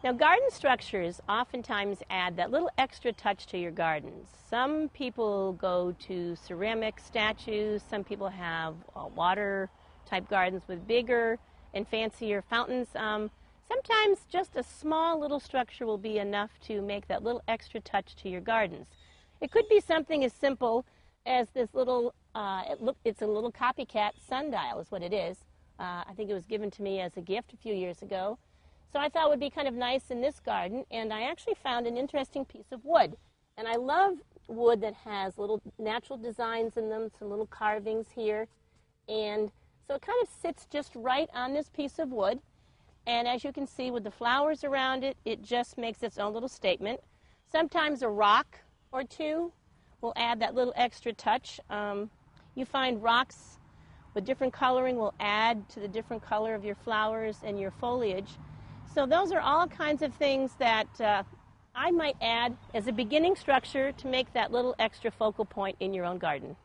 Now, garden structures oftentimes add that little extra touch to your gardens. Some people go to ceramic statues. Some people have water-type gardens with bigger and fancier fountains. Sometimes just a small little structure will be enough to make that little extra touch to your gardens. It could be something as simple as this little, it's a little copycat sundial is what it is. I think it was given to me as a gift a few years ago. So I thought it would be kind of nice in this garden, and I actually found an interesting piece of wood. And I love wood that has little natural designs in them, some little carvings here. And so it kind of sits just right on this piece of wood. And as you can see with the flowers around it, it just makes its own little statement. Sometimes a rock or two will add that little extra touch. You find rocks with different coloring will add to the different color of your flowers and your foliage. So those are all kinds of things that I might add as a beginning structure to make that little extra focal point in your own garden.